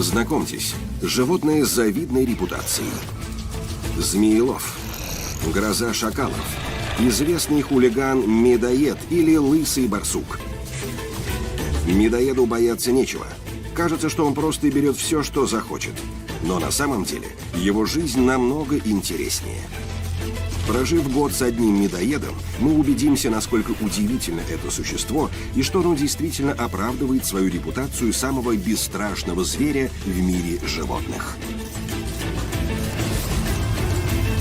Знакомьтесь, животные с завидной репутацией. Змеелов, гроза шакалов, известный хулиган Медоед или Лысый барсук. Медоеду бояться нечего. Кажется, что он просто берет все, что захочет. Но на самом деле его жизнь намного интереснее. Прожив год с одним медоедом, мы убедимся, насколько удивительно это существо и что оно действительно оправдывает свою репутацию самого бесстрашного зверя в мире животных.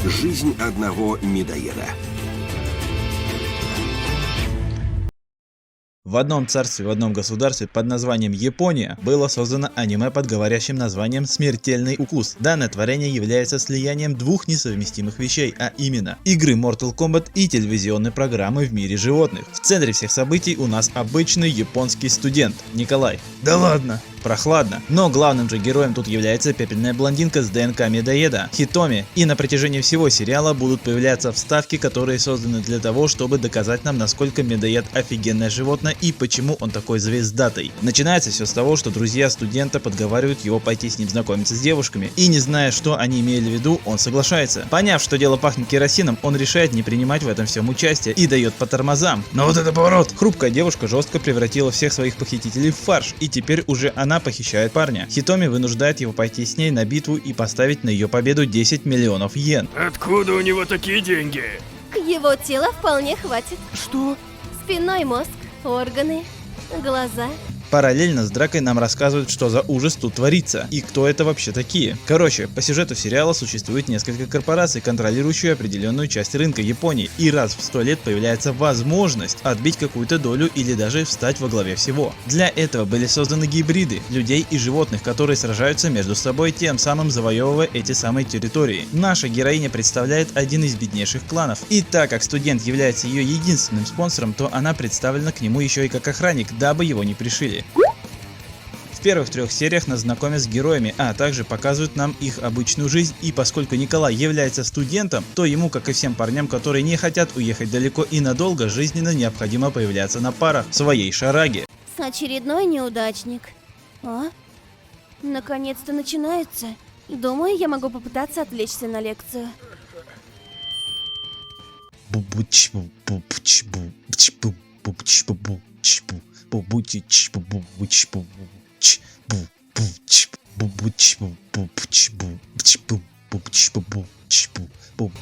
Жизнь одного медоеда. В одном царстве, в одном государстве под названием Япония было создано аниме под говорящим названием «Смертельный укус». Данное творение является слиянием двух несовместимых вещей, а именно игры Mortal Kombat и телевизионной программы в мире животных. В центре всех событий у нас обычный японский студент Николай. Да ладно! Прохладно. Но главным же героем тут является пепельная блондинка с ДНК медоеда Хитоми. И на протяжении всего сериала будут появляться вставки, которые созданы для того, чтобы доказать нам, насколько медоед офигенное животное и почему он такой звездатый. Начинается все с того, что друзья студента подговаривают его пойти с ним знакомиться с девушками. И не зная, что они имели в виду, он соглашается. Поняв, что дело пахнет керосином, он решает не принимать в этом всем участие и дает по тормозам. Но вот это поворот! Хрупкая девушка жестко превратила всех своих похитителей в фарш, и теперь уже она похищает парня. Хитоми вынуждает его пойти с ней на битву и поставить на ее победу 10 миллионов йен. Откуда у него такие деньги? Его тела вполне хватит. Что? Спинной мозг, органы, глаза. Параллельно с дракой нам рассказывают, что за ужас тут творится и кто это вообще такие. Короче, по сюжету сериала существует несколько корпораций, контролирующие определенную часть рынка Японии, и раз в 100 лет появляется возможность отбить какую-то долю или даже встать во главе всего. Для этого были созданы гибриды людей и животных, которые сражаются между собой, тем самым завоевывая эти самые территории. Наша героиня представляет один из беднейших кланов, и так как студент является ее единственным спонсором, то она представлена к нему еще и как охранник, дабы его не пришили. В первых 3 сериях нас знакомят с героями, а также показывают нам их обычную жизнь, и поскольку Николай является студентом, то ему, как и всем парням, которые не хотят уехать далеко и надолго, жизненно необходимо появляться на парах в своей шараге. Очередной неудачник. А? Наконец-то начинается. Думаю, я могу попытаться отвлечься на лекцию.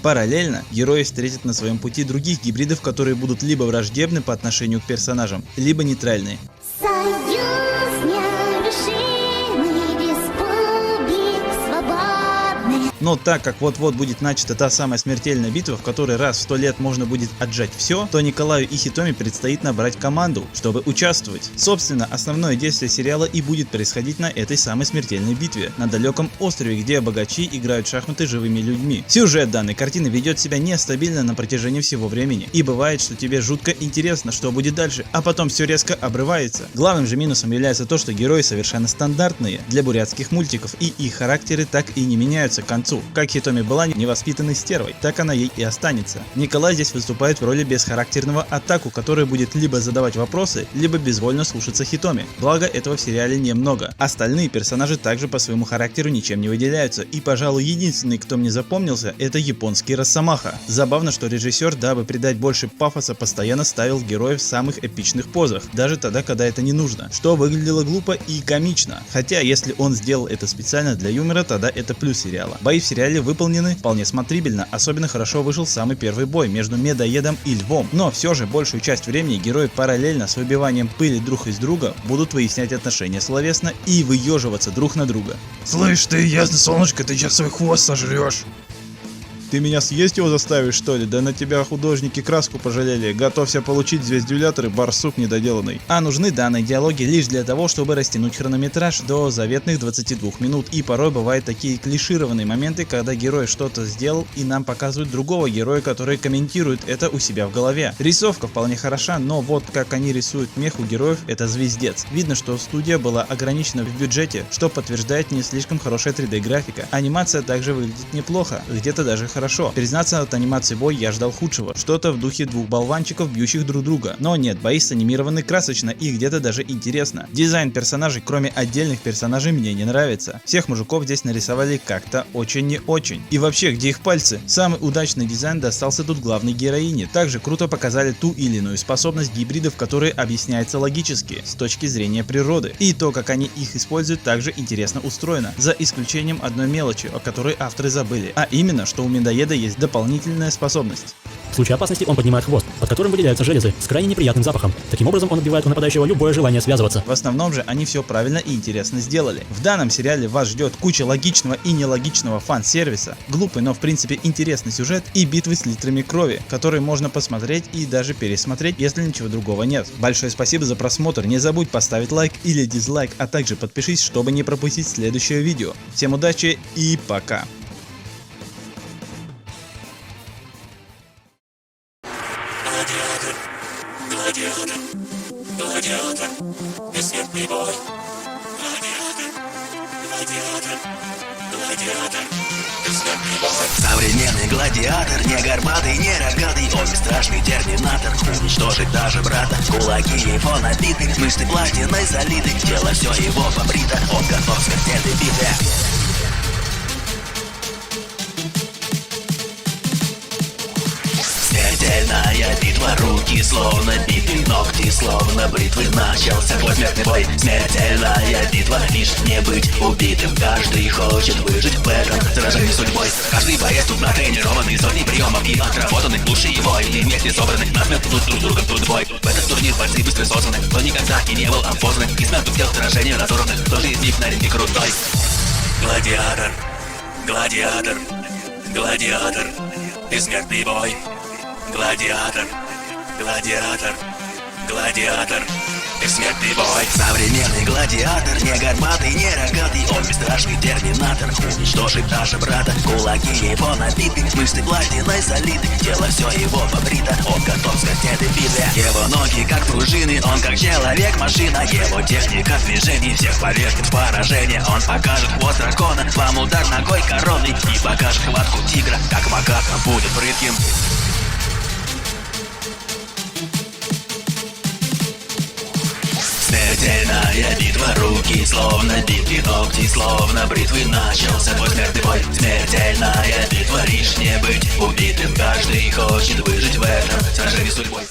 Параллельно герои встретят на своем пути других гибридов, которые будут либо враждебны по отношению к персонажам, либо нейтральные. Но так как вот-вот будет начата та самая смертельная битва, в которой раз в 100 лет можно будет отжать все, то Николаю и Хитоми предстоит набрать команду, чтобы участвовать. Собственно, основное действие сериала и будет происходить на этой самой смертельной битве, на далеком острове, где богачи играют в шахматы живыми людьми. Сюжет данной картины ведет себя нестабильно на протяжении всего времени, и бывает, что тебе жутко интересно, что будет дальше, а потом все резко обрывается. Главным же минусом является то, что герои совершенно стандартные для бурятских мультиков, и их характеры так и не меняются к концу. Как Хитоми была невоспитанной стервой, так она ей и останется. Николай здесь выступает в роли бесхарактерного атаку, который будет либо задавать вопросы, либо безвольно слушаться Хитоми. Благо, этого в сериале немного. Остальные персонажи также по своему характеру ничем не выделяются, и, пожалуй, единственный, кто мне запомнился, это японский Росомаха. Забавно, что режиссер, дабы придать больше пафоса, постоянно ставил героев в самых эпичных позах, даже тогда, когда это не нужно, что выглядело глупо и комично. Хотя, если он сделал это специально для юмора, тогда это плюс сериала. Бои в сериале выполнены вполне смотрибельно, особенно хорошо вышел самый первый бой между медоедом и львом. Но все же большую часть времени герои параллельно с выбиванием пыли друг из друга будут выяснять отношения словесно и выеживаться друг на друга. Слышь ты, ясно, солнышко, ты сейчас свой хвост сожрешь. Ты меня съесть его заставишь, что ли? Да на тебя художники краску пожалели. Готовься получить звездюлятор и барсук недоделанный. А нужны данные диалоги лишь для того, чтобы растянуть хронометраж до заветных 22 минут. И порой бывают такие клишированные моменты, когда герой что-то сделал и нам показывают другого героя, который комментирует это у себя в голове. Рисовка вполне хороша, но вот как они рисуют мех у героев, это звездец. Видно, что студия была ограничена в бюджете, что подтверждает не слишком хорошая 3D графика. Анимация также выглядит неплохо, где-то даже хорошо. Признаться, от анимации боя я ждал худшего. Что-то в духе двух болванчиков, бьющих друг друга. Но нет, бои анимированы красочно и где-то даже интересно. Дизайн персонажей, кроме отдельных персонажей, мне не нравится. Всех мужиков здесь нарисовали как-то очень не очень. И вообще, где их пальцы? Самый удачный дизайн достался тут главной героине. Также круто показали ту или иную способность гибридов, которые объясняется логически, с точки зрения природы. И то, как они их используют, также интересно устроено. За исключением одной мелочи, о которой авторы забыли. А именно, что у медоеда есть дополнительная способность. В случае опасности он поднимает хвост, под которым выделяются железы с крайне неприятным запахом. Таким образом он отбивает у нападающего любое желание связываться. В основном же они все правильно и интересно сделали. В данном сериале вас ждет куча логичного и нелогичного фан-сервиса, глупый, но в принципе интересный сюжет и битвы с литрами крови, которые можно посмотреть и даже пересмотреть, если ничего другого нет. Большое спасибо за просмотр, не забудь поставить лайк или дизлайк, а также подпишись, чтобы не пропустить следующее видео. Всем удачи и пока! Современный гладиатор, не горбатый, не рогатый, он бесстрашный терминатор, уничтожит даже брата. Кулаки его набиты, мышцы платиной залиты, тело все его побрито, он готов к смертельной битве. Смертельная битва, руки словно биты, ногти словно бритвы, начался твой смертный бой. Смертельная битва, лишь не быть убитым, каждый хочет выжить в этом сражении судьбой. Каждый боец тут натренированный, сотни приемов и отработанных, лучше его или вместе собранных, насмерть тут друг другом тут бой. В этот турнир борцы быстро созданы, кто никогда и не был опознан, и смерть успел сражение разорванных, кто же из них на ринге крутой? Гладиатор, гладиатор, гладиатор, бессмертный бой. Гладиатор, гладиатор, гладиатор, бессмертный бой. Современный гладиатор, не горбатый, не рогатый, он бесстрашный терминатор, уничтожит даже брата. Кулаки его набиты, мышцы платиной залиты, тело все его побрито, он готов к смертельной битве. Его ноги как пружины, он как человек-машина, его техника движений всех повергнет в поражение. Он покажет хвост дракона, вам удар ногой короной, и покажет хватку тигра, как макака будет прытким. Смертельная битва, руки словно биты, ногти словно бритвы, начался твой смертный бой. Смертельная битва, лишь не быть убитым, каждый хочет выжить в этом сражении судьбой.